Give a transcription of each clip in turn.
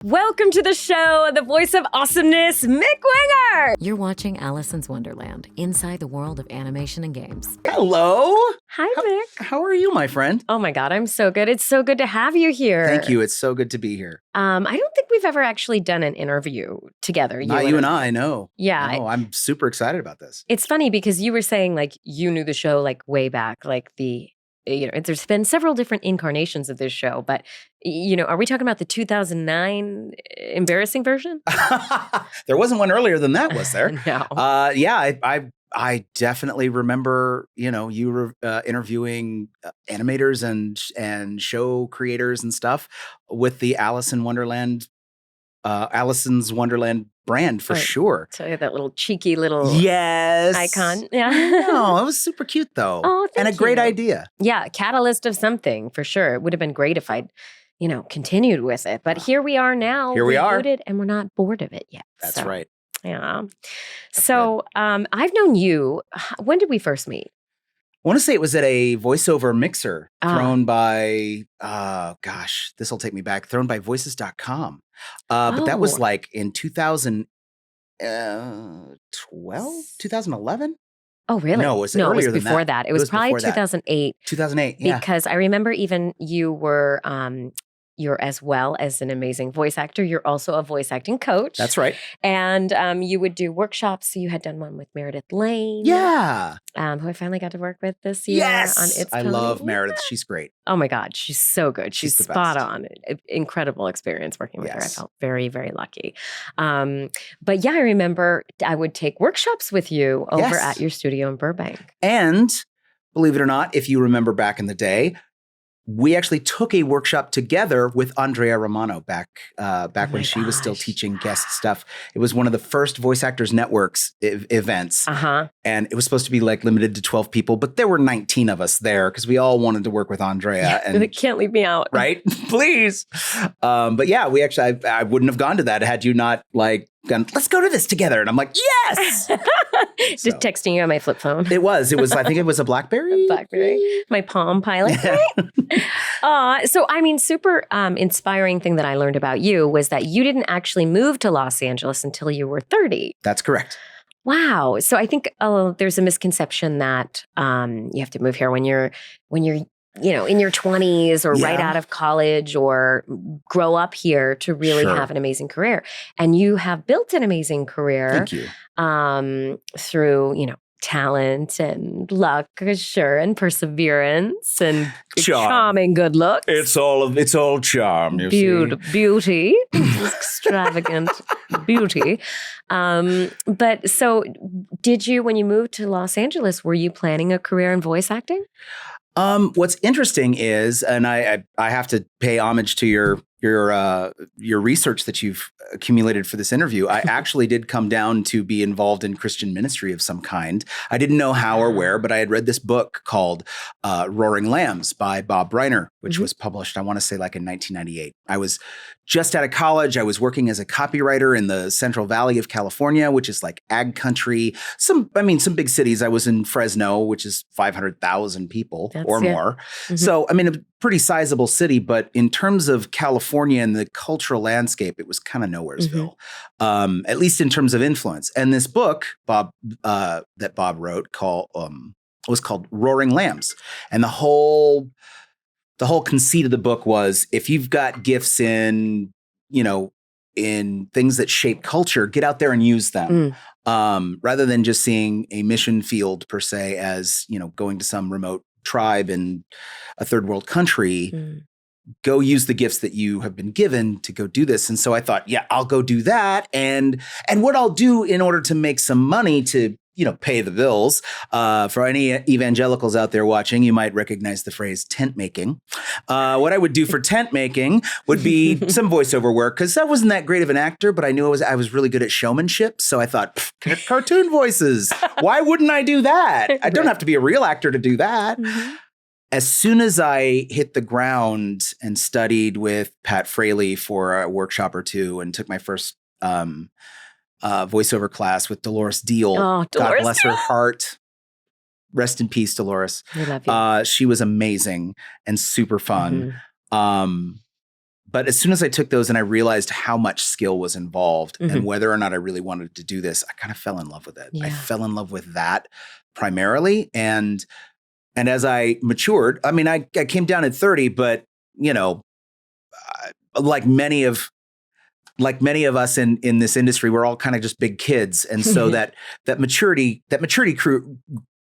Welcome to the show, the voice of awesomeness, Mick Wingert. You're watching Alicyn's Wonderland, inside the world of animation and games. Hello. Hi, Mick. How are you, my friend? Oh my God, I'm so good. It's so good to have you here. Thank you. It's so good to be here. I don't think we've ever actually done an interview together. Not you and I, no. Yeah. No, I'm super excited about this. It's funny because you were saying like you knew the show like way back, like there's been several different incarnations of this show, but are we talking about the 2009 embarrassing version? There wasn't one earlier than that, was there? No. Yeah, I definitely remember, you were interviewing animators and show creators and stuff with the Alicyn's Wonderland brand for sure. So that little cheeky little icon. Yeah. No, it was super cute though. Oh, thank and a great you. idea. Yeah, catalyst of something for sure. It would have been great if I'd, continued with it. But here we are now. Here we are. And we're not bored of it yet. That's right. Yeah. That's so I've known you. When did we first meet? I want to say it was at a voiceover mixer thrown by, this will take me back, thrown by voices.com. But that was like in 2012, 2011? Oh, really? No, it was earlier it was before that. It was probably 2008. 2008, yeah. Because I remember even you were... you're as well as an amazing voice actor. You're also a voice acting coach. That's right. And you would do workshops. So you had done one with Meredith Lane. Yeah. Who I finally got to work with this year. Yes. On It's I Coming. Love Meredith. She's great. Oh my God. She's so good. She's the spot best. on. Incredible experience working with her. I Yes. felt very, very lucky. But yeah, I remember I would take workshops with you over Yes. at your studio in Burbank. And believe it or not, if you remember back in the day, we actually took a workshop together with Andrea Romano back when she was still teaching guest stuff. It was one of the first Voice Actors Network's events. Uh-huh. And it was supposed to be like limited to 12 people, but there were 19 of us there because we all wanted to work with Andrea. And They can't leave me out. right? Please. But yeah, we actually, I wouldn't have gone to that had you not like gone, let's go to this together. And I'm like, yes. Just So. texting you on my flip phone. It was, I think it was a BlackBerry. My Palm Pilot. So, I mean, super inspiring thing that I learned about you was that you didn't actually move to Los Angeles until you were 30. That's correct. Wow. So I think there's a misconception that you have to move here when you're in your 20s or right out of college or grow up here to really have an amazing career. And you have built an amazing career. Thank you. Through, talent and luck, sure, and perseverance and charming good looks. It's all charm, you see. Beauty, extravagant beauty. But so did you, when you moved to Los Angeles, were you planning a career in voice acting? What's interesting is, and I have to pay homage to your research that you've accumulated for this interview. I actually did come down to be involved in Christian ministry of some kind. I didn't know how or where, but I had read this book called Roaring Lambs by Bob Reiner, which was published, I want to say like in 1998. I was just out of college. I was working as a copywriter in the Central Valley of California, which is like ag country. Some big cities. I was in Fresno, which is 500,000 people or more. Mm-hmm. So, I mean, a pretty sizable city, but in terms of California and the cultural landscape, it was kind of nowheresville, at least in terms of influence. And this book, that Bob wrote, was called Roaring Lambs. And the whole conceit of the book was, if you've got gifts in things that shape culture, get out there and use them. Rather than just seeing a mission field per se as, going to some remote tribe in a third world country, go use the gifts that you have been given to go do this. And so I thought, yeah, I'll go do that. And what I'll do in order to make some money to, pay the bills. For any evangelicals out there watching, you might recognize the phrase tent making. What I would do for tent making would be some voiceover work, because I wasn't that great of an actor, but I knew I was really good at showmanship. So I thought, cartoon voices. Why wouldn't I do that? I don't have to be a real actor to do that. Mm-hmm. As soon as I hit the ground and studied with Pat Fraley for a workshop or two and took my first voiceover class with Dolores Deal. Oh, Dolores God bless her heart. Rest in peace, Dolores. We love you. She was amazing and super fun. But as soon as I took those and I realized how much skill was involved and whether or not I really wanted to do this, I kind of fell in love with it. Yeah. I fell in love with that primarily. And as I matured, I mean, I came down at 30, but like many of us in this industry, we're all kind of just big kids. And so that maturity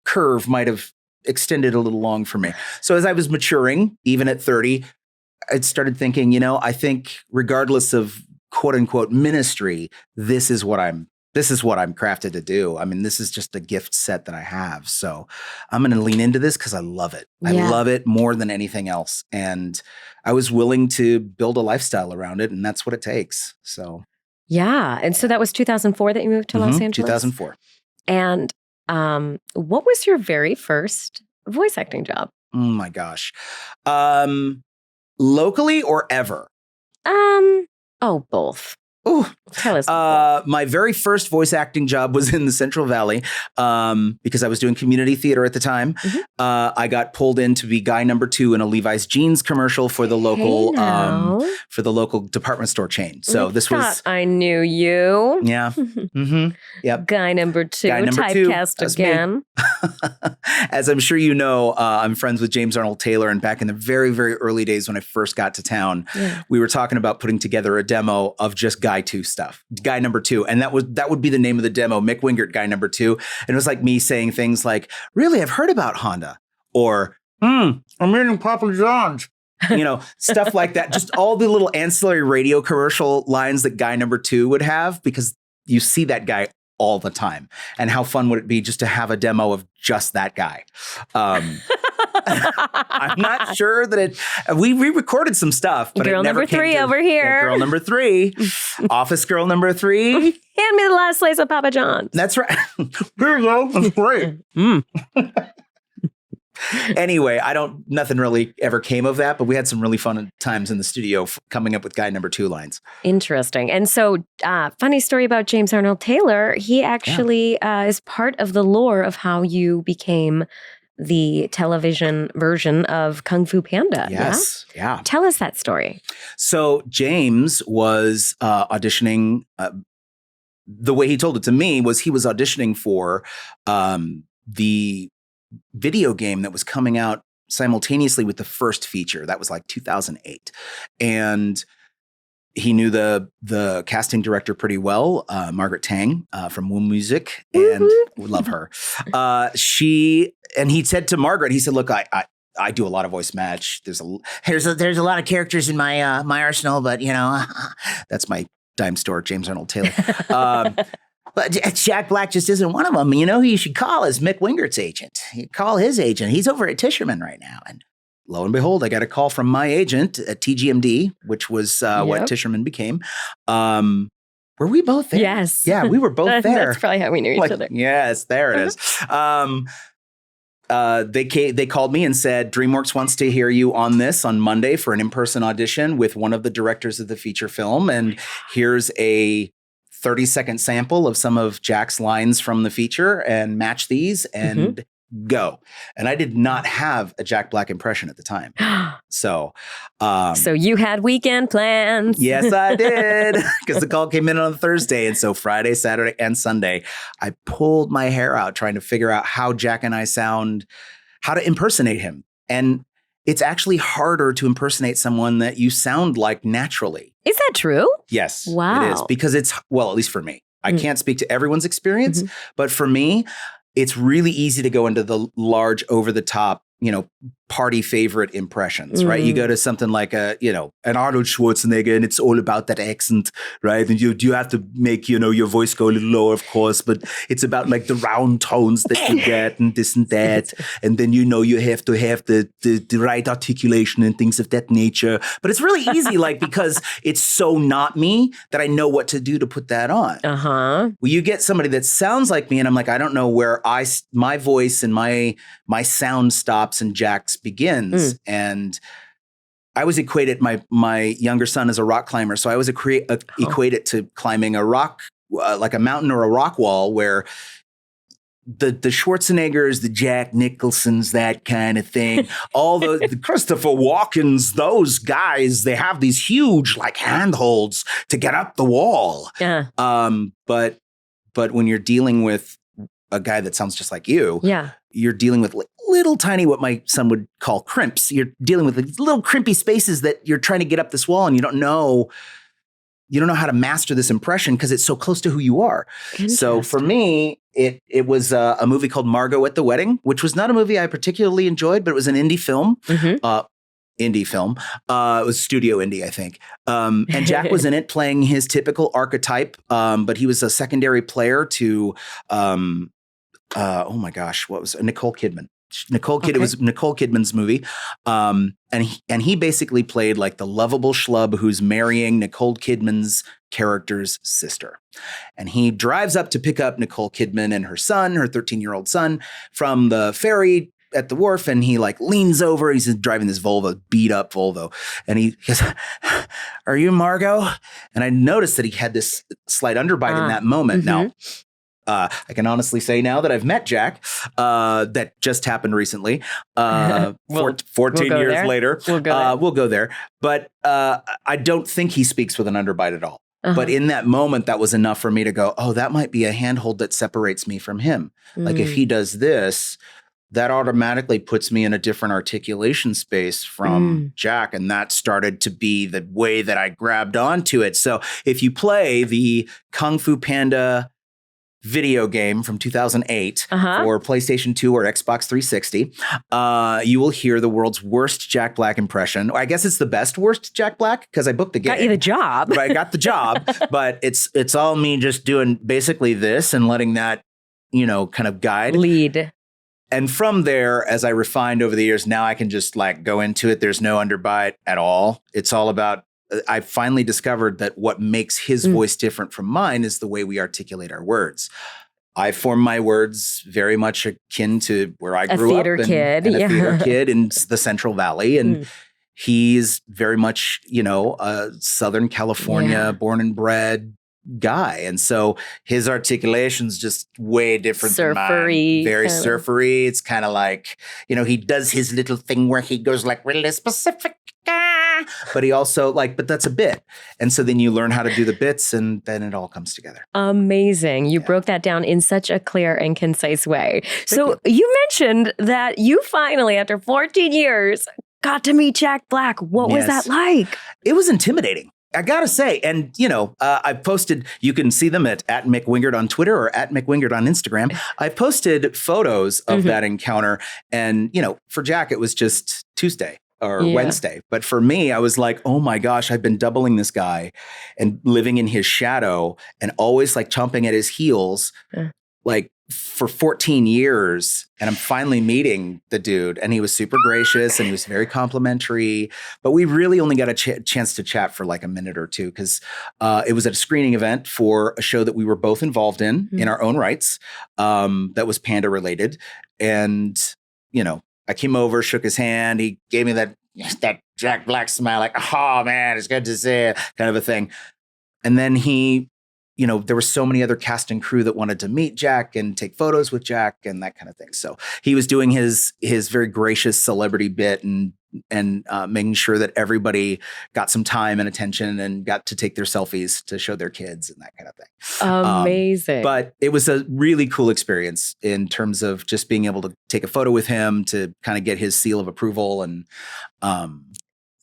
curve might have extended a little long for me. So as I was maturing, even at 30, I started thinking, I think regardless of quote unquote ministry, this is what I'm crafted to do. I mean, this is just a gift set that I have. So I'm going to lean into this because I love it. I love it more than anything else. And I was willing to build a lifestyle around it, and that's what it takes. So. Yeah. And so that was 2004 that you moved to Los Angeles? 2004. And what was your very first voice acting job? Oh my gosh. Locally or ever? Both. Oh, tell us. My very first voice acting job was in the Central Valley because I was doing community theater at the time. I got pulled in to be guy number 2 in a Levi's jeans commercial for the local department store chain. So this was. I knew you. Yeah. Yep. Guy number 2. Guy number 2. Typecast again. As I'm sure you know, I'm friends with James Arnold Taylor, and back in the very, very early days when I first got to town, we were talking about putting together a demo of just guy 2 stuff, guy number 2. And that would be the name of the demo, Mick Wingert, guy number 2. And it was like me saying things like, really, I've heard about Honda, or, I'm reading Papa John's, stuff like that. Just all the little ancillary radio commercial lines that guy number 2 would have, because you see that guy all the time. And how fun would it be just to have a demo of just that guy? I'm not sure that we re-recorded some stuff, but girl it never number 3 over here. Girl number 3, office girl number 3. Hand me the last slice of Papa John's. That's right. Here you go. That's great. Anyway, nothing really ever came of that, but we had some really fun times in the studio coming up with guy number 2 lines. Interesting. And so, funny story about James Arnold Taylor. He actually is part of the lore of how you became the television version of Kung Fu Panda. Yes. Yeah. Tell us that story. So James was auditioning. The way he told it to me was he was auditioning for the video game that was coming out simultaneously with the first feature. That was like 2008. And he knew the casting director pretty well, Margaret Tang from Woo Music, and we love her. He said to Margaret, he said, "Look, I do a lot of voice match. There's a lot of characters in my my arsenal, but that's my dime store, James Arnold Taylor. But Jack Black just isn't one of them. Who you should call is Mick Wingert's agent. You call his agent. He's over at Tischerman right now." And lo and behold, I got a call from my agent at TGMD, which was what Tischerman became. Were we both there? Yes. Yeah, we were both there. That's probably how we knew each other. Yes, there it is. They called me and said, DreamWorks wants to hear you on Monday for an in-person audition with one of the directors of the feature film. And here's a 30-second sample of some of Jack's lines from the feature, and match these and go. And I did not have a Jack Black impression at the time. So you had weekend plans. Yes, I did. Because the call came in on a Thursday. And so Friday, Saturday, and Sunday, I pulled my hair out trying to figure out how Jack and I sound, how to impersonate him. And it's actually harder to impersonate someone that you sound like naturally. Is that true? Yes. Wow. It is. Because at least for me. I can't speak to everyone's experience, but for me, it's really easy to go into the large, over-the-top, party favorite impressions, right? You go to something like an Arnold Schwarzenegger, and it's all about that accent, right? And you have to make, your voice go a little lower, of course, but it's about like the round tones that you get and this and that. And then, you have to have the right articulation and things of that nature. But it's really easy, because it's so not me that I know what to do to put that on. Well, you get somebody that sounds like me, and I'm like, I don't know where my voice and my sound stops and Jack's begins. And I always equated my younger son as a rock climber. So I always equate it to climbing a rock, like a mountain or a rock wall, where the Schwarzeneggers, the Jack Nicholsons, that kind of thing. All the Christopher Walkens, those guys, they have these huge like handholds to get up the wall. Yeah. But when you're dealing with a guy that sounds just like you, you're dealing with little tiny, what my son would call crimps. You're dealing with little crimpy spaces that you're trying to get up this wall, and you don't know how to master this impression because it's so close to who you are. So for me, it was a movie called Margot at the Wedding, which was not a movie I particularly enjoyed, but it was an indie film. Indie film. It was studio indie, I think. And Jack was in it playing his typical archetype, but he was a secondary player to, oh my gosh, what was it? Nicole Kidman. It was Nicole Kidman's movie. And he basically played like the lovable schlub who's marrying Nicole Kidman's character's sister. And he drives up to pick up Nicole Kidman and her son, her 13-year-old son, from the ferry at the wharf, and he like leans over. He's driving this Volvo, beat up Volvo. And he goes, "Are you Margot?" And I noticed that he had this slight underbite in that moment. Now, I can honestly say now that I've met Jack, that just happened recently, 14 years later. We'll go there. But I don't think he speaks with an underbite at all. But in that moment, that was enough for me to go, oh, that might be a handhold that separates me from him. Like if he does this, that automatically puts me in a different articulation space from Jack. And that started to be the way that I grabbed onto it. So if you play the Kung Fu Panda video game from 2008 or PlayStation 2 or Xbox 360, you will hear the world's worst Jack Black impression. I guess it's the best worst Jack Black because I booked the game. Got you the job. But I got the job, but it's all me just doing basically this and letting that, kind of guide. Lead. And from there, as I refined over the years, now I can just like go into it. There's no underbite at all. It's all about, I finally discovered that what makes his voice different from mine is the way we articulate our words. I form my words very much akin to where I grew up. A theater kid in the Central Valley. And he's very much, a Southern California born and bred guy. And so his articulation's just way different than mine. Very surfery. It's kind of like, he does his little thing where he goes like really specific. But he also but that's a bit. And so then you learn how to do the bits and then it all comes together. Amazing. You broke that down in such a clear and concise way. So you mentioned that you finally, after 14 years, got to meet Jack Black. What was that like? It was intimidating. I gotta say, and I've posted, you can see them at Mick Wingert on Twitter or at Mick Wingert on Instagram. I posted photos of that encounter. And, for Jack, it was just Tuesday or Wednesday. But for me, I was like, oh my gosh, I've been doubling this guy and living in his shadow and always like chomping at his heels, like for 14 years. And I'm finally meeting the dude, and he was super gracious and he was very complimentary, but we really only got a chance to chat for like a minute or two because it was at a screening event for a show that we were both involved in our own rights, that was Panda related. And, I came over, shook his hand. He gave me that Jack Black smile, like, oh man, it's good to see you, kind of a thing. And then he, there were so many other cast and crew that wanted to meet Jack and take photos with Jack and that kind of thing. So he was doing his very gracious celebrity bit and making sure that everybody got some time and attention and got to take their selfies to show their kids and that kind of thing. Amazing. But it was a really cool experience in terms of just being able to take a photo with him to kind of get his seal of approval.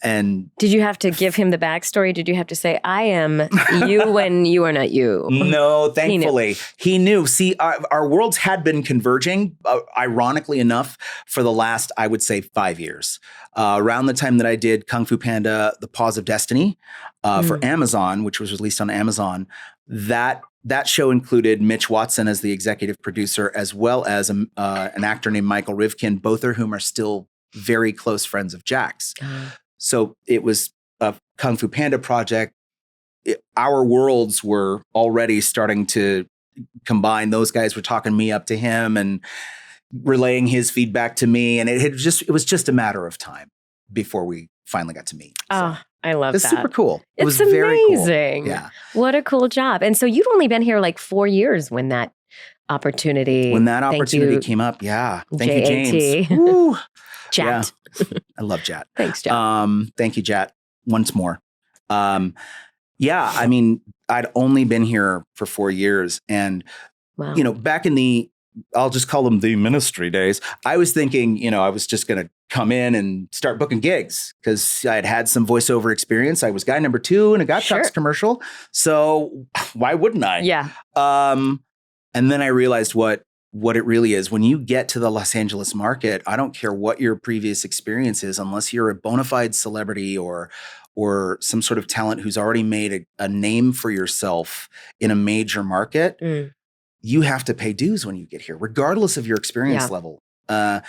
And did you have to give him the backstory? Did you have to say, I am you when you are not you? No, thankfully. He knew. See, our worlds had been converging, ironically enough, for the last, I would say, 5 years. Around the time that I did Kung Fu Panda, The Paws of Destiny, for Amazon, which was released on Amazon, that show included Mitch Watson as the executive producer, as well as an actor named Michael Rivkin, both of whom are still very close friends of Jack's. So it was a Kung Fu Panda project. Our worlds were already starting to combine. Those guys were talking me up to him and relaying his feedback to me. And it was just a matter of time before we finally got to meet. Oh, I love that. It's super cool. It was amazing. very cool. Yeah. What a cool job. And so you'd only been here like 4 years when that opportunity. When that Thank opportunity you, came up, thank you, JAT. James. Woo. Chat. I love Jat. Thanks, Jat. Thank you, Jat. Once more. I mean, I'd only been here for 4 years, and Wow. back in I'll just call them the ministry days, I was thinking, I was just going to come in and start booking gigs because I had some voiceover experience. I was guy number 2 in a Got Trucks commercial. So why wouldn't I? Yeah. And then I realized what it really is. When you get to the Los Angeles market, I don't care what your previous experience is, unless you're a bona fide celebrity or some sort of talent who's already made a name for yourself in a major market. You have to pay dues when you get here, regardless of your experience level. And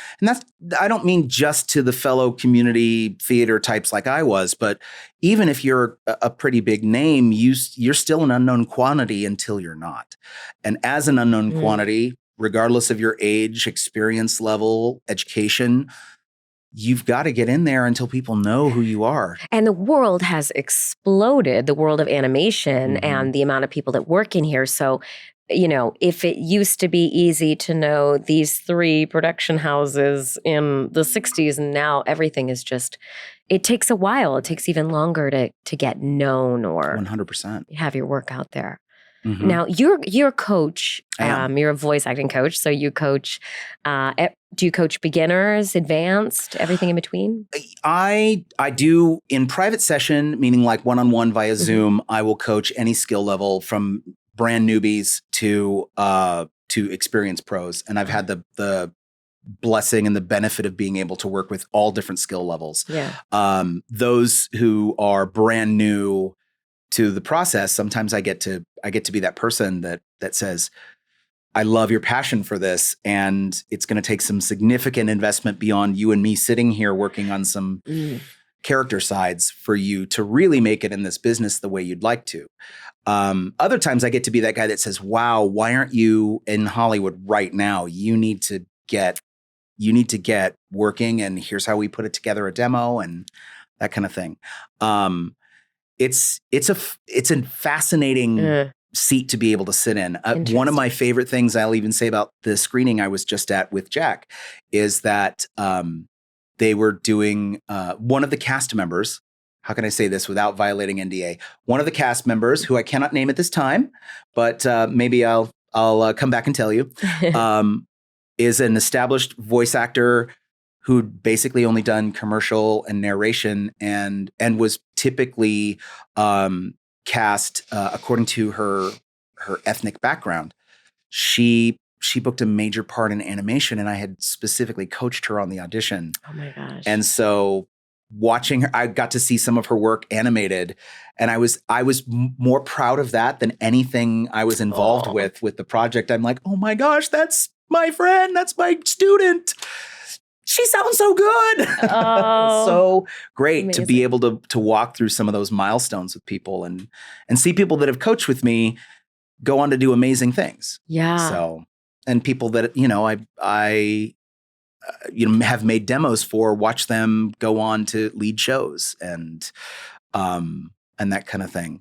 I don't mean just to the fellow community theater types like I was, but even if you're a pretty big name, you're still an unknown quantity until you're not. And as an unknown quantity, regardless of your age, experience level, education, you've got to get in there until people know who you are. And the world has exploded, the world of animation and the amount of people that work in here. So, if it used to be easy to know these 3 production houses in the 60s, and now everything is it takes a while. It takes even longer to get known or 100% have your work out there. Now, you're a coach. You're a voice acting coach. So you coach, do you coach beginners, advanced, everything in between? I do in private session, meaning like one-on-one via Zoom. I will coach any skill level from brand newbies to experienced pros. And I've had the blessing and the benefit of being able to work with all different skill levels. Yeah. Those who are brand new to the process, sometimes I get to be that person that says, I love your passion for this, and it's going to take some significant investment beyond you and me sitting here working on some character sides for you to really make it in this business the way you'd like to. Other times I get to be that guy that says, wow, why aren't you in Hollywood right now? You need to get working, and here's how we put it together, a demo and that kind of thing. It's a fascinating seat to be able to sit in. One of my favorite things I'll even say about the screening I was just at with Jack is that they were doing one of the cast members. How can I say this without violating NDA? One of the cast members, who I cannot name at this time, but maybe I'll come back and tell you, is an established voice actor who'd basically only done commercial and narration, and was typically cast according to her ethnic background. She booked a major part in animation, and I had specifically coached her on the audition. Oh my gosh! And so watching her, I got to see some of her work animated, and I was more proud of that than anything I was involved with the project. I'm like, oh my gosh, that's my friend, that's my student. She sounds so good. So great. Amazing. To be able to walk through some of those milestones with people and see people that have coached with me go on to do amazing things. Yeah. So, and people that, I have made demos for, watch them go on to lead shows and that kind of thing.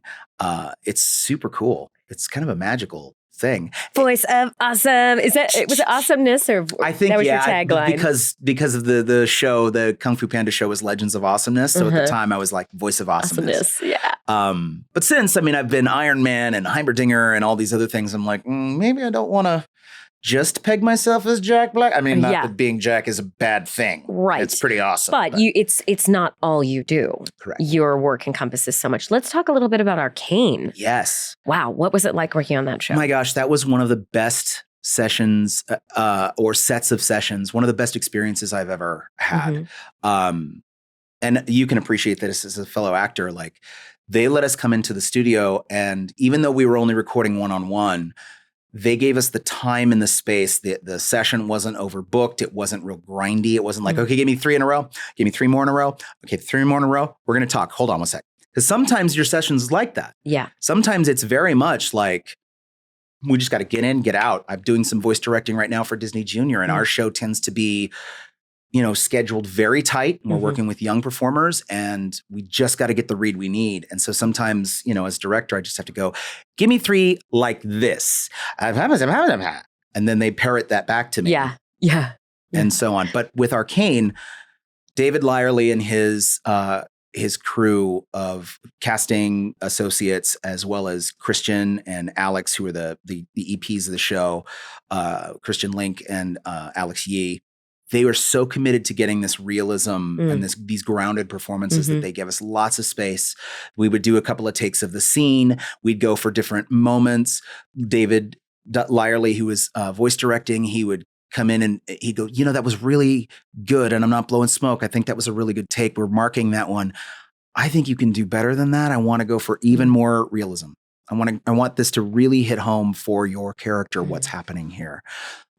It's super cool. It's kind of a magical thing. Voice of Awesome. Was it awesomeness, or I think that was your tagline? Because of the show, the Kung Fu Panda show was Legends of Awesomeness. So at the time I was like Voice of Awesomeness. Yeah. But since, I've been Iron Man and Heimerdinger and all these other things, I'm like, maybe I don't want to just peg myself as Jack Black. Not that being Jack is a bad thing. Right. It's pretty awesome. But it's not all you do. Correct. Your work encompasses so much. Let's talk a little bit about Arcane. Yes. Wow. What was it like working on that show? My gosh, that was one of the best sessions or sets of sessions, one of the best experiences I've ever had. And you can appreciate this as a fellow actor. Like, they let us come into the studio, and even though we were only recording one-on-one, they gave us the time and the space. The session wasn't overbooked. It wasn't real grindy. It wasn't like, okay, give me 3 in a row. Give me 3 more in a row. Okay, 3 more in a row. We're going to talk. Hold on one sec. Because sometimes your session's like that. Yeah. Sometimes it's very much like, we just got to get in, get out. I'm doing some voice directing right now for Disney Junior, and our show tends to be scheduled very tight. And we're working with young performers, and we just got to get the read we need. And so sometimes, as director, I just have to go, give me 3 like this. And then they parrot that back to me. Yeah. And so on. But with Arcane, David Lyerly and his crew of casting associates, as well as Christian and Alex, who are the EPs of the show, Christian Link and Alex Yee, they were so committed to getting this realism and these grounded performances that they gave us lots of space. We would do a couple of takes of the scene. We'd go for different moments. David Lyerly, who was voice directing, he would come in and he'd go, that was really good. And I'm not blowing smoke. I think that was a really good take. We're marking that one. I think you can do better than that. I want to go for even more realism. I want this to really hit home for your character. What's happening here?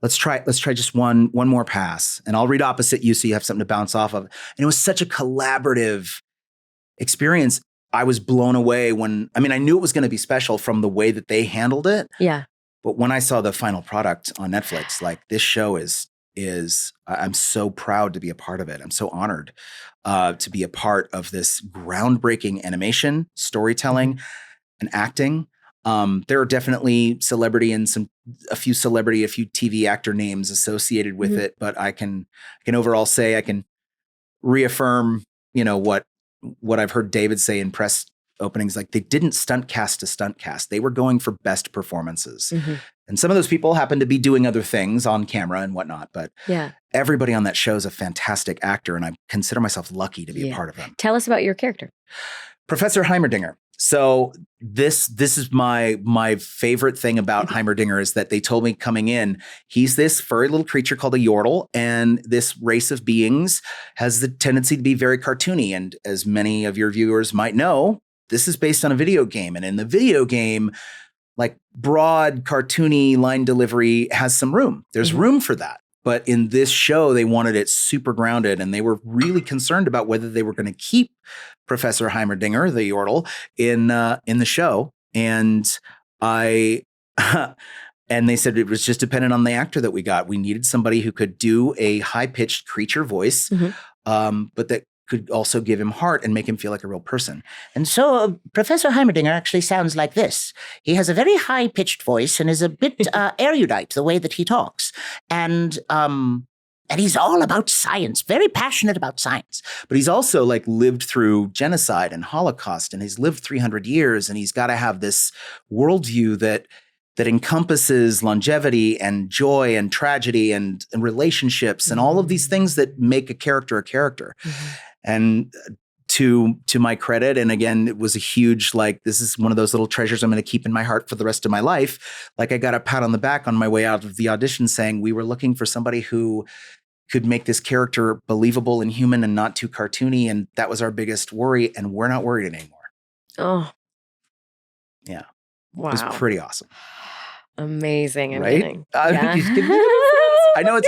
Let's try just one more pass, and I'll read opposite you so you have something to bounce off of. And it was such a collaborative experience. I was blown away I knew it was going to be special from the way that they handled it. Yeah. But when I saw the final product on Netflix, like, this show is I'm so proud to be a part of it. I'm so honored to be a part of this groundbreaking animation, storytelling, and acting. There are definitely a few TV actor names associated with it, but I can overall say, I can reaffirm, what I've heard David say in press openings. Like, they didn't stunt cast to stunt cast. They were going for best performances. And some of those people happen to be doing other things on camera and whatnot, but everybody on that show is a fantastic actor, and I consider myself lucky to be a part of them. Tell us about your character. Professor Heimerdinger. So this is my favorite thing about Heimerdinger, is that they told me coming in, he's this furry little creature called a yordle, and this race of beings has the tendency to be very cartoony. And as many of your viewers might know, this is based on a video game. And in the video game, like, broad cartoony line delivery has some room. There's room for that. But in this show, they wanted it super grounded, and they were really concerned about whether they were going to keep Professor Heimerdinger, the Yordle, in the show. And and they said it was just dependent on the actor that we got. We needed somebody who could do a high-pitched creature voice, but that could also give him heart and make him feel like a real person. And so Professor Heimerdinger actually sounds like this. He has a very high-pitched voice and is a bit erudite the way that he talks. And he's all about science, very passionate about science. But he's also, like, lived through genocide and Holocaust, and he's lived 300 years, and he's got to have this worldview that encompasses longevity and joy and tragedy and relationships and all of these things that make a character a character. And to my credit, and again, it was a huge, like, this is one of those little treasures I'm going to keep in my heart for the rest of my life. Like, I got a pat on the back on my way out of the audition saying, we were looking for somebody who could make this character believable and human and not too cartoony. And that was our biggest worry. And we're not worried anymore. Oh. Yeah. Wow. It was pretty awesome. Amazing. Right? I know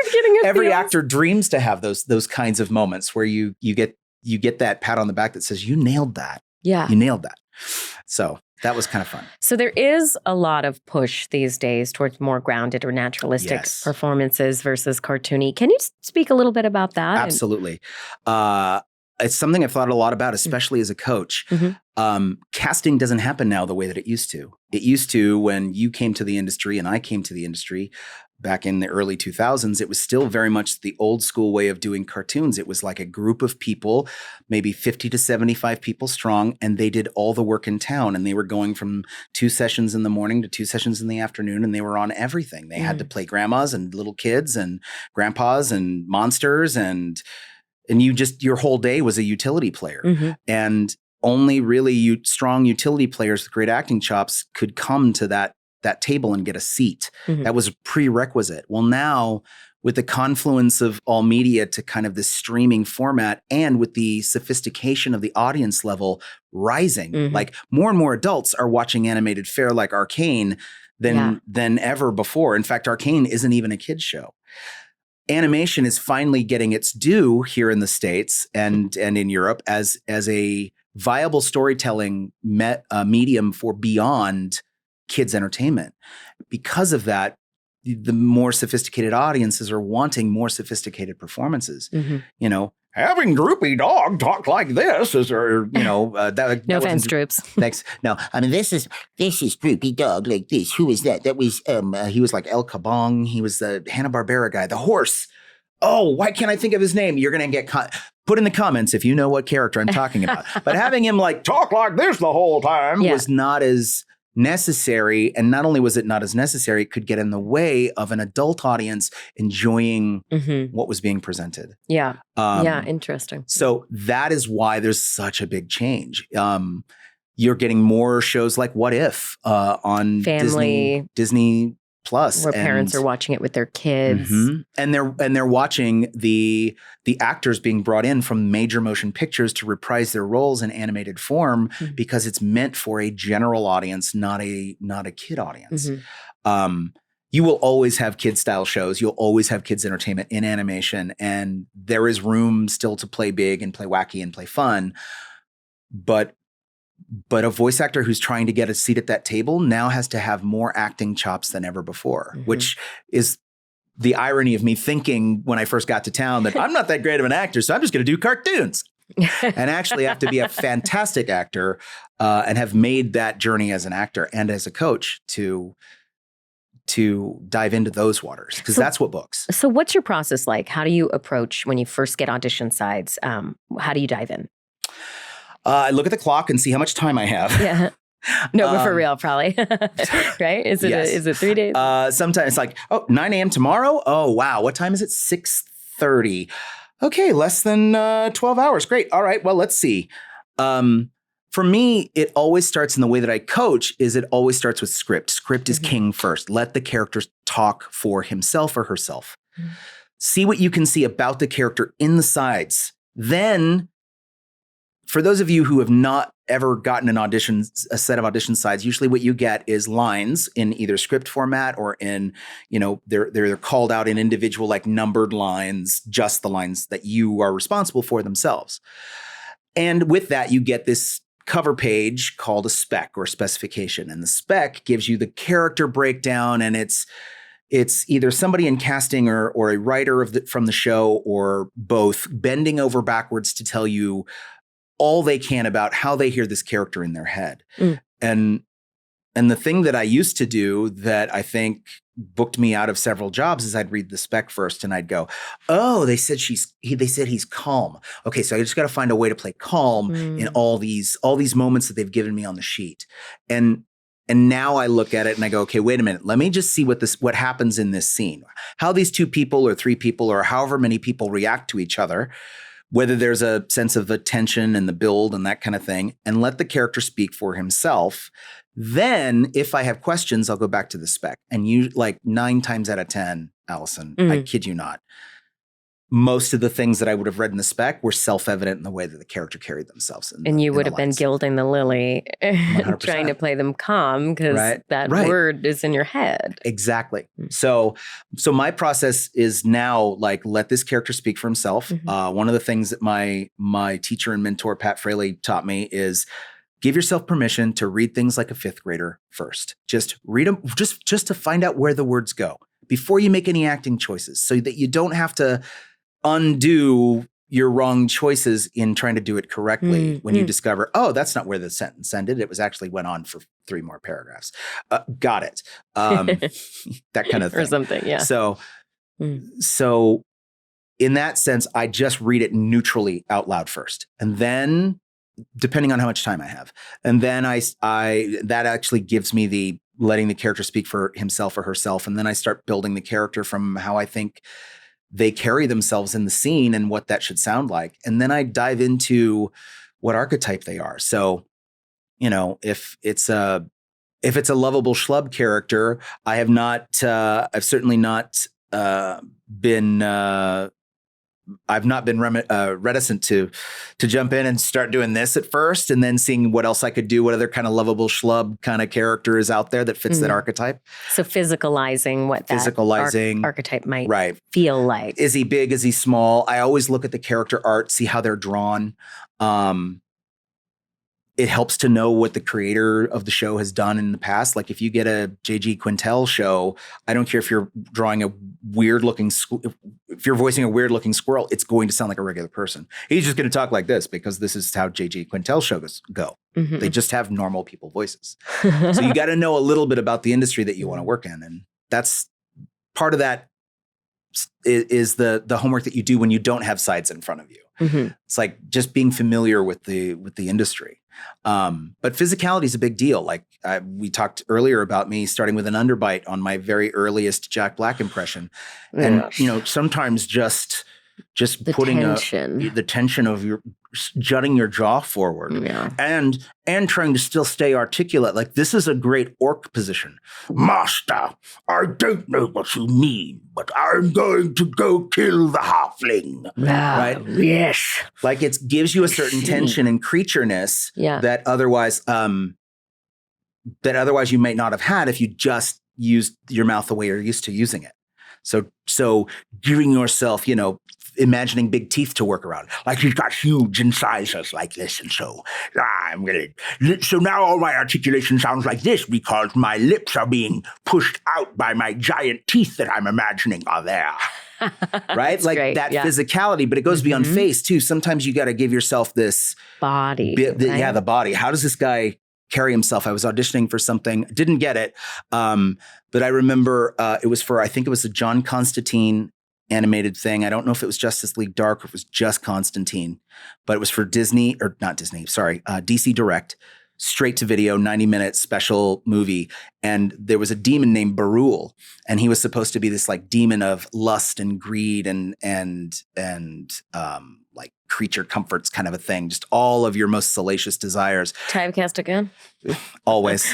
every actor dreams to have those kinds of moments where you get that pat on the back that says, you nailed that. Yeah. You nailed that. So that was kind of fun. So there is a lot of push these days towards more grounded or naturalistic performances versus cartoony. Can you speak a little bit about that? Absolutely. It's something I've thought a lot about, especially as a coach. Casting doesn't happen now the way that it used to. It used to, when you came to the industry and I came to the industry back in the early 2000s, it was still very much the old school way of doing cartoons. It was like a group of people, maybe 50 to 75 people strong, and they did all the work in town. And they were going from 2 sessions in the morning to 2 sessions in the afternoon, and they were on everything. They had to play grandmas and little kids and grandpas and monsters, and your whole day was a utility player. And only really strong utility players with great acting chops could come to that table and get a seat. That was a prerequisite. Well, now, with the confluence of all media to kind of this streaming format, and with the sophistication of the audience level rising, like, more and more adults are watching animated fare like Arcane than ever before. In fact, Arcane isn't even a kid's show. Animation is finally getting its due here in the States and in Europe as a viable storytelling medium for beyond kids entertainment. Because of that, the more sophisticated audiences are wanting more sophisticated performances. You know, having Droopy Dog talk like this is, or you know, no offense, Droops. Thanks. No, I mean, this is Droopy Dog like this. Who is that? That was he was like El Kabong. He was the Hanna-Barbera guy, the horse. Oh, why can't I think of his name? You're going to get put in the comments if you know what character I'm talking about. But having him like talk like this the whole time was not as necessary. And not only was it not as necessary, it could get in the way of an adult audience enjoying what was being presented. Yeah. Interesting. So that is why there's such a big change. You're getting more shows like What If on Disney Plus, where parents are watching it with their kids, and they're watching the actors being brought in from major motion pictures to reprise their roles in animated form because it's meant for a general audience, not a kid audience. You will always have kid style shows. You'll always have kids entertainment in animation, and there is room still to play big and play wacky and play fun, but a voice actor who's trying to get a seat at that table now has to have more acting chops than ever before, which is the irony of me thinking when I first got to town that I'm not that great of an actor, so I'm just going to do cartoons. And actually have to be a fantastic actor and have made that journey as an actor and as a coach to dive into those waters, because that's what books. So what's your process like? How do you approach when you first get audition sides? How do you dive in? I look at the clock and see how much time I have. Yeah. No, but for real, probably. Right? Is it 3 days? Sometimes it's like, 9 a.m. tomorrow? Oh, wow. What time is it? 6:30. Okay, less than 12 hours. Great. All right. Well, let's see. For me, it always starts in the way that I coach is it always starts with script. Script is king first. Let the character talk for himself or herself. See what you can see about the character in the sides. Then, for those of you who have not ever gotten a set of audition sides, usually what you get is lines in either script format or in, they're called out in individual, like numbered lines, just the lines that you are responsible for themselves. And with that, you get this cover page called a spec or specification. And the spec gives you the character breakdown, and it's either somebody in casting or a writer from the show or both bending over backwards to tell you all they can about how they hear this character in their head. And the thing that I used to do that I think booked me out of several jobs is I'd read the spec first and I'd go, oh, they said he's calm. Okay, so I just got to find a way to play calm in all these moments that they've given me on the sheet. And now I look at it and I go, okay, wait a minute. Let me just see what happens in this scene. How these 2 people or 3 people or however many people react to each other, whether there's a sense of attention and the build and that kind of thing, and let the character speak for himself. Then if I have questions, I'll go back to the spec. And you, like 9 times out of 10, Alicyn, I kid you not, most of the things that I would have read in the spec were self-evident in the way that the character carried themselves. And you would have been gilding the lily, trying to play them calm because that word is in your head. Exactly. So my process is now like, let this character speak for himself. One of the things that my teacher and mentor, Pat Fraley, taught me is give yourself permission to read things like a 5th grader first. Just read them just to find out where the words go before you make any acting choices, so that you don't have to undo your wrong choices in trying to do it correctly when you discover, oh, that's not where the sentence ended. It was actually went on for 3 more paragraphs. Got it. That kind of thing. Or something, yeah. So in that sense, I just read it neutrally out loud first. And then, depending on how much time I have, and then I that actually gives me the letting the character speak for himself or herself. And then I start building the character from how I think they carry themselves in the scene and what that should sound like. And then I dive into what archetype they are. So, if it's a lovable schlub character, I've certainly not been I've not been reticent to jump in and start doing this at first, and then seeing what else I could do, what other kind of lovable schlub kind of character is out there that fits that archetype. So physicalizing what that archetype might feel like. Is he big? Is he small? I always look at the character art, see how they're drawn. it helps to know what the creator of the show has done in the past. Like if you get a J.G. Quintel show, I don't care if you're drawing a weird looking, if you're voicing a weird looking squirrel, it's going to sound like a regular person. He's just going to talk like this because this is how J.G. Quintel shows go. Mm-hmm. They just have normal people voices. So you got to know a little bit about the industry that you want to work in. And that's part of that is the homework that you do when you don't have sides in front of you. Mm-hmm. It's like just being familiar with the industry. But physicality is a big deal. Like we talked earlier about me starting with an underbite on my very earliest Jack Black impression. And, sometimes just the putting the tension of your jutting your jaw forward and trying to still stay articulate. Like this is a great orc position. Master, I don't know what you mean, but I'm going to go kill the halfling. Right? Yes. Like it gives you a certain tension and creatureness that otherwise you might not have had if you just used your mouth the way you're used to using it. So giving yourself, imagining big teeth to work around. Like he's got huge incisors like this. And so so now all my articulation sounds like this because my lips are being pushed out by my giant teeth that I'm imagining are there. Right? Like great. That physicality, but it goes beyond face too. Sometimes you got to give yourself this body. The body. How does this guy carry himself? I was auditioning for something, didn't get it. But I remember it was for, I think it was a John Constantine animated thing. I don't know if it was Justice League Dark or if it was just Constantine, but it was for DC Direct, straight to video, 90-minute special movie. And there was a demon named Barul, and he was supposed to be this like demon of lust and greed and like creature comforts kind of a thing. Just all of your most salacious desires. Typecast again? Always.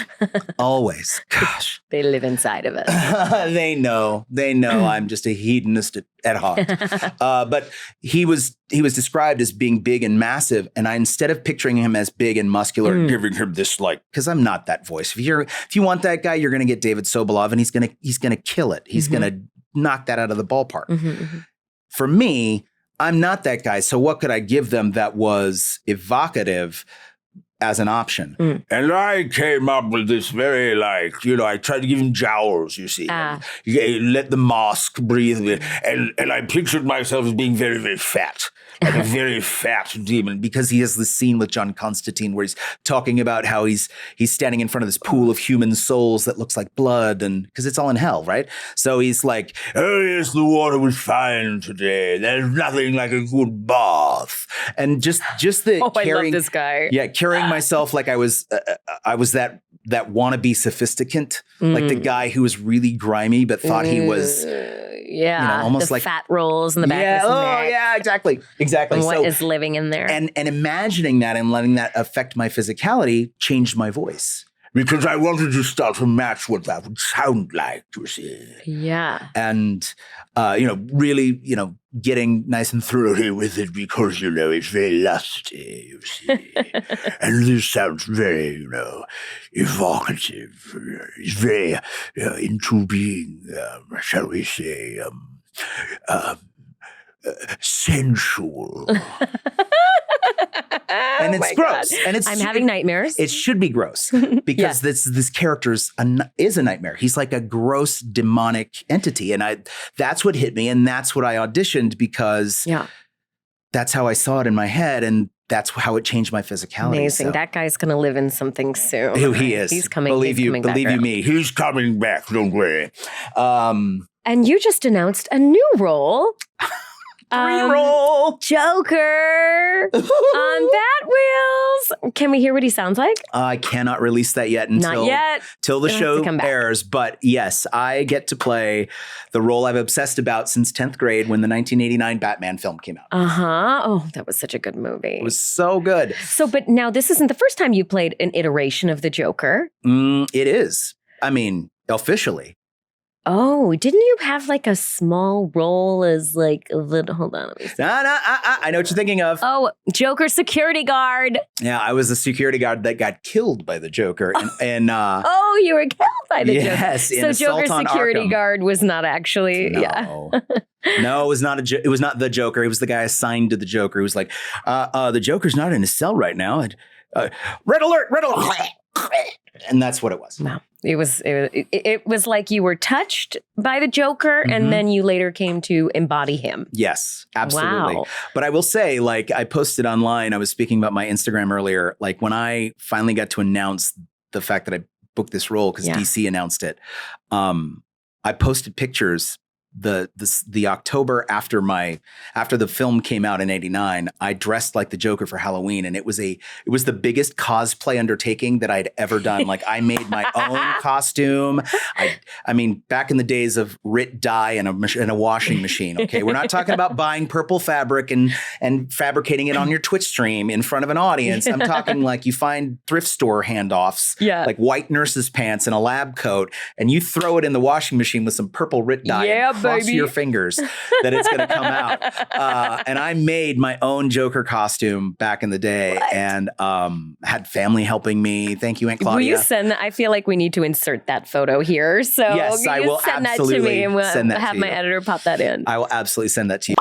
Always. Gosh. They live inside of us. They know I'm just a hedonist at heart. But he was described as being big and massive. And instead of picturing him as big and muscular and giving him this because I'm not that voice. If you want that guy, you're going to get David Sobolov, and he's going to kill it. He's going to knock that out of the ballpark. For me, I'm not that guy. So what could I give them that was evocative as an option? And I came up with this very I tried to give him jowls, you see. Let the mask breathe. And I pictured myself as being very, very fat. Like a very fat demon, because he has this scene with John Constantine where he's talking about how he's standing in front of this pool of human souls that looks like blood, and because it's all in hell, right? So he's like, oh yes, the water was fine today. There's nothing like a good bath. And just the carrying, I love this guy. Yeah, carrying myself like I was that wannabe sophisticant, like the guy who was really grimy but thought he was almost the like fat rolls in the back of his neck. Yeah, exactly. And what is living in there. And imagining that and letting that affect my physicality changed my voice. Because I wanted to start to match what that would sound like, you see. Yeah. And, really, getting nice and throaty with it because, it's very lusty, you see. And this sounds very, evocative. It's very into being, shall we say, sensual. And it's gross. God. And I'm having nightmares. It should be gross because this character is a nightmare. He's like a gross demonic entity. And that's what hit me. And that's what I auditioned because that's how I saw it in my head. And that's how it changed my physicality. Amazing. So. That guy's going to live in something soon. He is. He's coming. Believe you me. He's coming back. Don't worry. And you just announced a new role. Roll Joker on Bat Wheels. Can we hear what he sounds like? I cannot release that yet until the show airs. But yes, I get to play the role I've obsessed about since 10th grade when the 1989 Batman film came out. Oh, that was such a good movie. It was so good. So, but now this isn't the first time you played an iteration of the Joker. It is. I mean, officially. Oh, didn't you have like a small role as like a little, hold on. I know what you're thinking of. Oh, Joker security guard. Yeah, I was the security guard that got killed by the Joker. Oh, you were killed by the Joker. Yes. So Joker security guard was not actually, No, it was not it was not the Joker. It was the guy assigned to the Joker. He was like, the Joker's not in his cell right now. Red alert, red alert. And that's what it was. Wow. It was like you were touched by the Joker and then you later came to embody him. Yes, absolutely. Wow. But I will say, like, I posted online, I was speaking about my Instagram earlier, like when I finally got to announce the fact that I booked this role because DC announced it, I posted pictures the October after the film came out in '89. I dressed like the Joker for Halloween, and it was the biggest cosplay undertaking that I'd ever done. Like, I made my own costume. I mean, back in the days of Rit dye and a washing machine. Okay, we're not talking about buying purple fabric and fabricating it on your Twitch stream in front of an audience. I'm talking like you find thrift store handoffs, like white nurse's pants and a lab coat, and you throw it in the washing machine with some purple Rit dye. Yeah, Cross baby. your fingers that it's going to come out. And I made my own Joker costume back in the day and had family helping me. Thank you, Aunt Claudia. Will you send that? I feel like we need to insert that photo here. So yes, I will send that absolutely to me and we'll send that have to my you. editor pop that in. I will absolutely send that to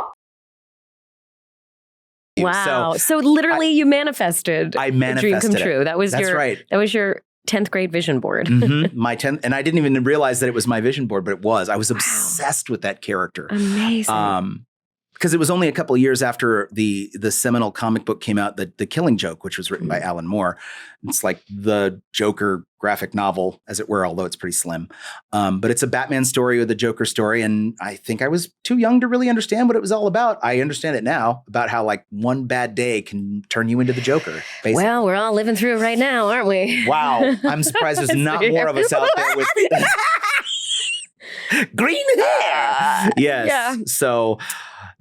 you. Wow. So literally you manifested I a dream manifested come it. true. That was That's right. That was your 10th grade vision board. My 10th, and I didn't even realize that it was my vision board, but it was. I was obsessed with that character. Amazing. Because it was only a couple of years after the seminal comic book came out, the Killing Joke, which was written by Alan Moore. It's like the Joker graphic novel, as it were, although it's pretty slim. But it's a Batman story with a Joker story, and I think I was too young to really understand what it was all about. I understand it now, about how like one bad day can turn you into the Joker, basically. Well, we're all living through it right now, aren't we? Wow. I'm surprised there's not more of us out there with green hair. Yes. Yeah. So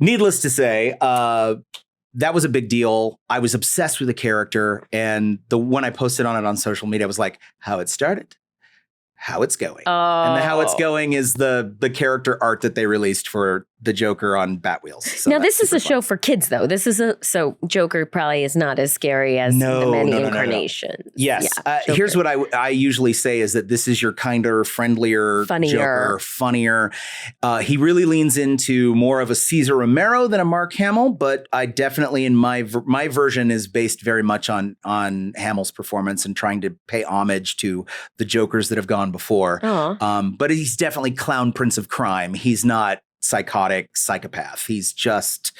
needless to say, that was a big deal. I was obsessed with the character. And when I posted on it on social media, I was like, how it started, how it's going. And the how it's going is the character art that they released for the Joker on Batwheels. So now, this is a super fun. show for kids, though. So Joker probably is not as scary as the many incarnations. Yes. Yeah, here's what I usually say is that this is your kinder, friendlier Joker, funnier. He really leans into more of a Cesar Romero than a Mark Hamill, but I definitely, in my version, is based very much on Hamill's performance and trying to pay homage to the Jokers that have gone before. But he's definitely clown prince of crime. He's not psychotic psychopath. He's just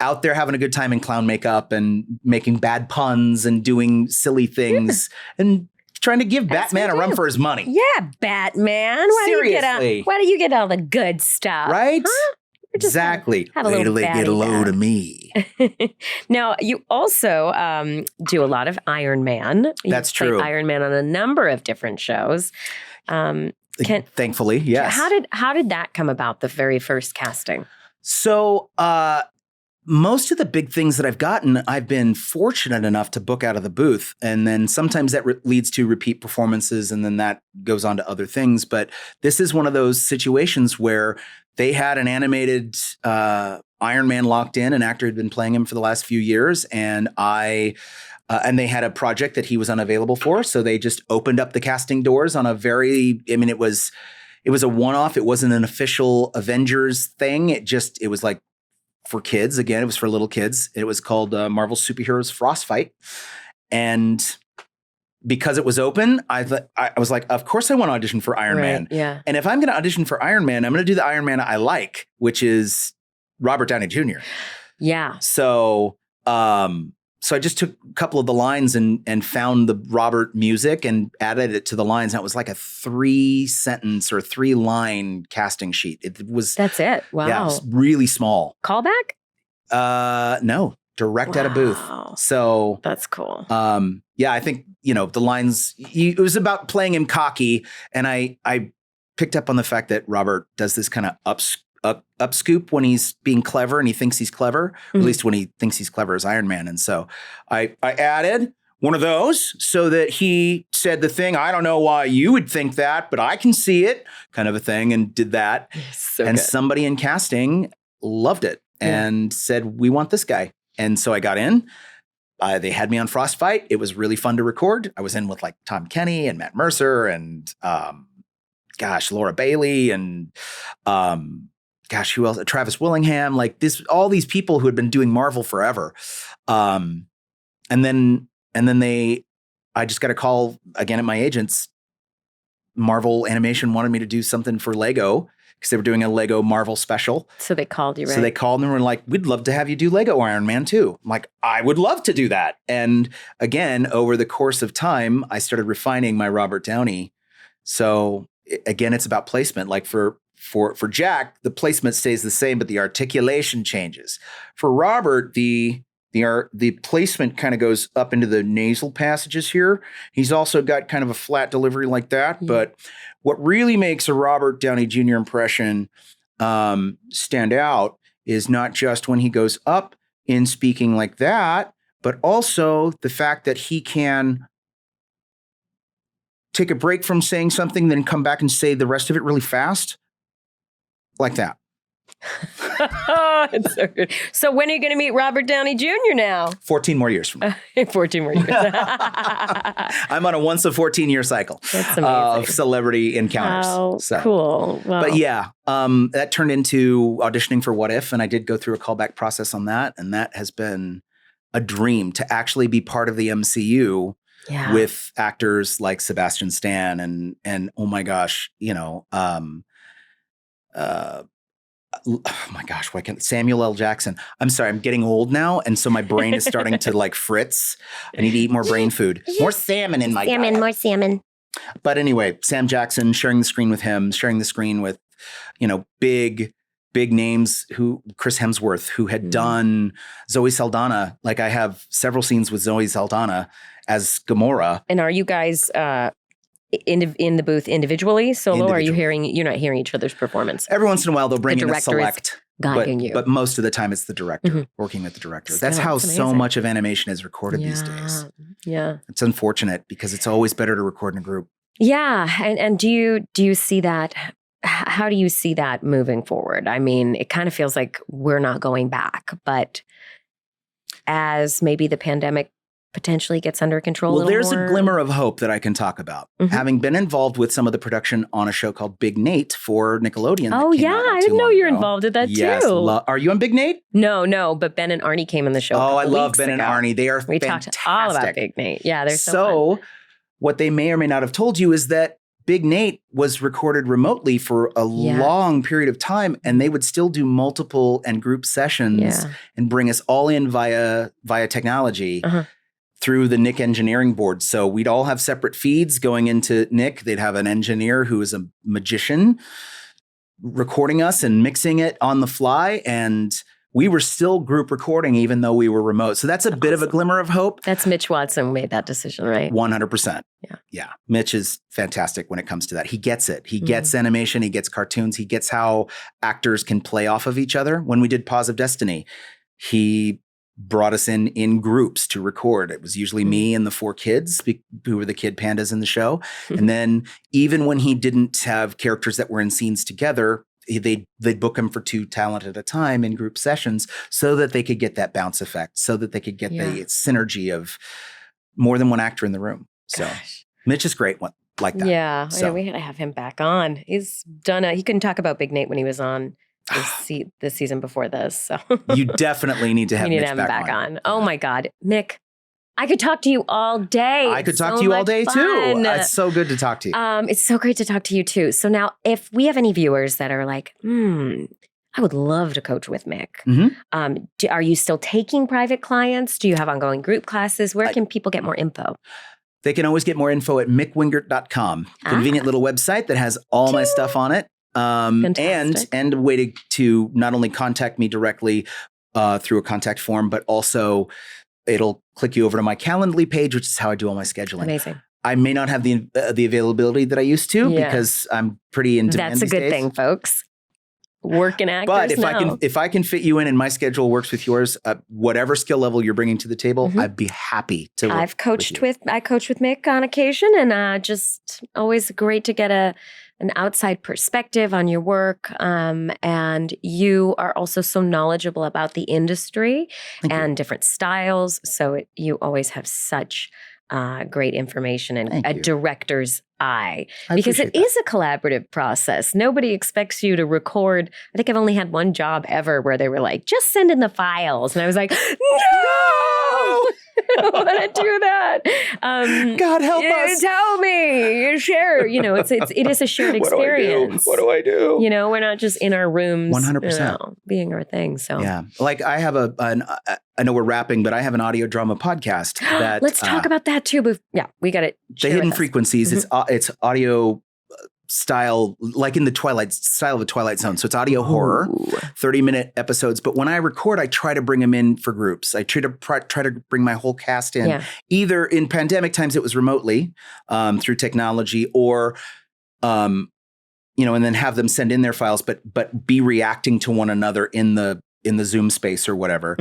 out there having a good time in clown makeup and making bad puns and doing silly things and trying to give Batman a run for his money. Yeah, Batman. Why do you get all the good stuff? Right? Huh? Exactly. Have a Wait little till they get a load of me. Now, you also do a lot of Iron Man. That's true. Iron Man on a number of different shows. Thankfully, yes. How did that come about, the very first casting? So most of the big things that I've gotten, I've been fortunate enough to book out of the booth. And then sometimes that leads to repeat performances, and then that goes on to other things. But this is one of those situations where they had an animated Iron Man locked in. An actor had been playing him for the last few years. And and they had a project that he was unavailable for. So they just opened up the casting doors on it was a one-off. It wasn't an official Avengers thing. It was like for kids. Again, it was for little kids. It was called Marvel Superheroes Frostfight. And because it was open, I was like, of course I want to audition for Iron Man. Yeah. And if I'm going to audition for Iron Man, I'm going to do the Iron Man I like, which is Robert Downey Jr. Yeah. So I just took a couple of the lines and found the Robert music and added it to the lines. And it was like a 3-sentence or 3-line casting sheet. That's it. Wow. Yeah, it was really small. Callback? No, direct out of booth. So that's cool. Yeah, I think, the lines, it was about playing him cocky. And I picked up on the fact that Robert does this kind of up scoop when he's being clever and he thinks he's clever, at least when he thinks he's clever as Iron Man. And so I added one of those so that he said the thing, I don't know why you would think that, but I can see it, kind of a thing, and did that. So and good. somebody in casting loved it and said, we want this guy. And so I got in. They had me on Frostfight. It was really fun to record. I was in with like Tom Kenny and Matt Mercer and Laura Bailey and who else? Travis Willingham, like all these people who had been doing Marvel forever. And then And then I just got a call again at my agent's. Marvel Animation wanted me to do something for Lego because they were doing a Lego Marvel special. So they called you, right? So they called and were like, we'd love to have you do Lego Iron Man too. I'm like, I would love to do that. And again, over the course of time, I started refining my Robert Downey. So again, it's about placement. Like for Jack, the placement stays the same, but the articulation changes. For Robert, the placement kind of goes up into the nasal passages here. He's also got kind of a flat delivery like that. Yeah. But what really makes a Robert Downey Jr. impression stand out is not just when he goes up in speaking like that, but also the fact that he can take a break from saying something, then come back and say the rest of it really fast, like that. It's so good. So when are you going to meet Robert Downey Jr. now? 14 more years from now. 14 more years. I'm on a once a 14-year cycle of celebrity encounters. How cool. Wow. But yeah, that turned into auditioning for What If, and I did go through a callback process on that, and that has been a dream to actually be part of the MCU with actors like Sebastian Stan and oh my gosh, oh my gosh, why can't Samuel L. Jackson? I'm sorry, I'm getting old now, and so my brain is starting to like fritz. I need to eat more brain food. More salmon in my diet. More salmon. But anyway, Sam Jackson, sharing the screen with him, sharing the screen with, big names Chris Hemsworth, who had done Zoe Saldana. Like I have several scenes with Zoe Saldana as Gamora. And are you guys in the booth individually, solo? Or are you you're not hearing each other's performance? Every once in a while, they'll bring in a select. But most of the time, it's the director, working with the director. That's how so much of animation is recorded these days. Yeah. It's unfortunate because it's always better to record in a group. Yeah. And do you see that? How do you see that moving forward? I mean, it kind of feels like we're not going back, but as maybe the pandemic potentially gets under control. Well, there's a glimmer of hope that I can talk about. Having been involved with some of the production on a show called Big Nate for Nickelodeon. Oh, yeah. I didn't know you were involved with that too. Are you on Big Nate? No, but Ben and Arnie came on the show. Oh, I love Ben and Arnie. They are we fantastic. Talked all about Big Nate. Yeah, they're so fun. What they may or may not have told you is that Big Nate was recorded remotely for a long period of time, and they would still do multiple and group sessions and bring us all in via technology. Through the Nick engineering board. So we'd all have separate feeds going into Nick. They'd have an engineer who is a magician recording us and mixing it on the fly. And we were still group recording even though we were remote. So that's a bit of a glimmer of hope. That's Mitch Watson who made that decision, right? 100%. Yeah. Mitch is fantastic when it comes to that. He gets it. He gets animation. He gets cartoons. He gets how actors can play off of each other. When we did Paws of Destiny, he brought us in groups to record. It was usually me and the 4 kids who were the kid pandas in the show. And then even when he didn't have characters that were in scenes together, they'd book them for 2 talent at a time in group sessions so that they could get that bounce effect, so that they could get the synergy of more than one actor in the room. So Mitch is great like that. Yeah. So. We got to have him back on. He's done he couldn't talk about Big Nate when he was on this season before this. So you definitely need to have Mitch back on. Oh my God. Mick, I could talk to you all day. I could talk to you all day too. It's so good to talk to you. It's so great to talk to you too. So now if we have any viewers that are like, I would love to coach with Mick. Are you still taking private clients? Do you have ongoing group classes? Where can people get more info? They can always get more info at mickwingert.com. Convenient little website that has all my stuff on it. And a way to not only contact me directly through a contact form, but also it'll click you over to my Calendly page, which is how I do all my scheduling. Amazing. I may not have the availability that I used to because I'm pretty in demand. That's a good thing, folks. Working actors. But if I can fit you in and my schedule works with yours, whatever skill level you're bringing to the table, I'd be happy to. I coach with Mick on occasion, and just always great to get an outside perspective on your work. And you are also so knowledgeable about the industry and different styles. So you always have such great information and a director's eye. Because it is a collaborative process. Nobody expects you to record. I think I've only had one job ever where they were like, just send in the files. And I was like, no! I want to do that. God help us. Tell me. Share. It is a shared experience. What do I do? We're not just in our rooms 100%. being our thing. So yeah. Like I have I know we're wrapping, but I have an audio drama podcast that let's talk about that too. But we got it. The Hidden Frequencies. It's audio style, like in the style of the Twilight Zone. So it's audio horror, 30-minute episodes. But when I record, I try to bring them in for groups. I try to bring my whole cast in. Yeah. Either in pandemic times, it was remotely through technology, or and then have them send in their files, but be reacting to one another in the Zoom space or whatever.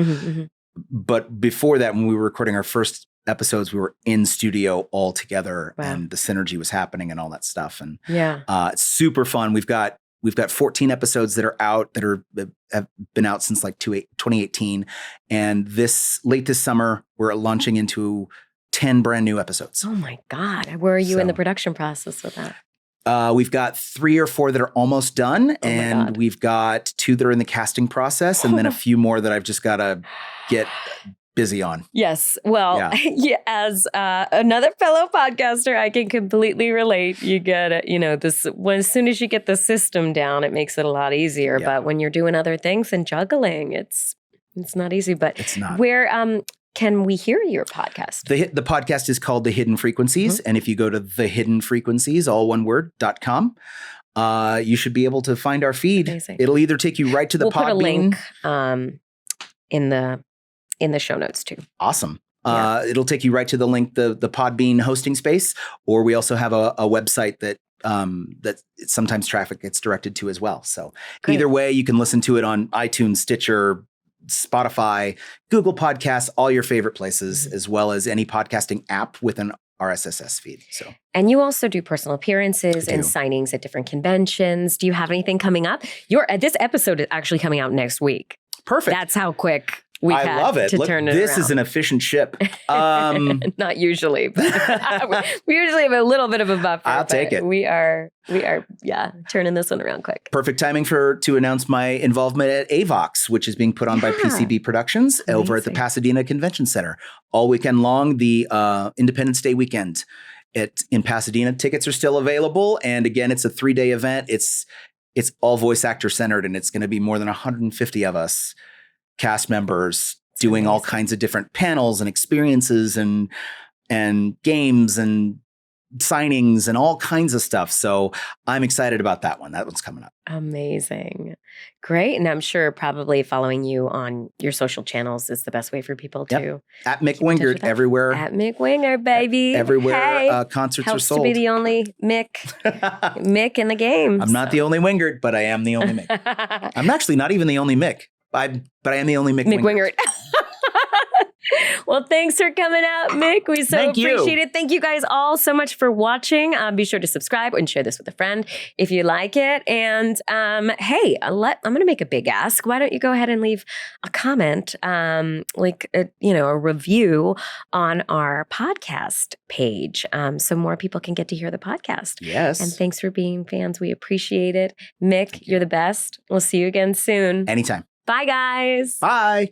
But before that, when we were recording our first episodes, we were in studio all together, and the synergy was happening and all that stuff. And it's super fun. We've got 14 episodes that are out that have been out since like 2018. And late this summer, we're launching into 10 brand new episodes. Oh my God. Where are you in the production process with that? We've got 3 or 4 that are almost done, and we've got 2 that are in the casting process, and then a few more that I've just got to get busy on. Yes. Well, as another fellow podcaster, I can completely relate. You get it. As soon as you get the system down, it makes it a lot easier. But when you're doing other things and juggling, it's not easy. But it's not. Where can we hear your podcast? The podcast is called The Hidden Frequencies. And if you go to thehiddenfrequencies, all one word, .com, you should be able to find our feed. Amazing. It'll either take you right to the We'll put a link in the show notes too. Awesome. It'll take you right to the link, the Podbean hosting space, or we also have a website that sometimes traffic gets directed to as well. So either way, you can listen to it on iTunes, Stitcher, Spotify, Google Podcasts, all your favorite places, as well as any podcasting app with an RSS feed. So, and you also do personal appearances and signings at different conventions. Do you have anything coming up? This episode is actually coming out next week. Perfect. That's how quick we love it. To turn it this around. Is an efficient ship. Not usually, but we usually have a little bit of a buffer. I'll take it. We are turning this one around quick. Perfect timing to announce my involvement at AVOX, which is being put on by PCB Productions over at the Pasadena Convention Center all weekend long. The Independence Day weekend in Pasadena. Tickets are still available, and again, it's a 3-day event. It's all voice actor centered, and it's going to be more than 150 of us cast members doing all kinds of different panels and experiences and games and signings and all kinds of stuff. So I'm excited about that one. That one's coming up. Amazing. Great. And I'm sure probably following you on your social channels is the best way for people to. At Mick Wingert everywhere. At Mick Wingert, baby. Everywhere concerts are sold. Helps to be the only Mick in the game. I'm not the only Wingert, but I am the only Mick. I'm actually not even the only Mick. But I am the only Mick Wingert. Well, thanks for coming out, Mick. We so appreciate it. Thank you guys all so much for watching. Be sure to subscribe and share this with a friend if you like it. And hey, I'm going to make a big ask. Why don't you go ahead and leave a comment, a review on our podcast page, so more people can get to hear the podcast. Yes. And thanks for being fans. We appreciate it. Mick, you're the best. We'll see you again soon. Anytime. Bye, guys. Bye.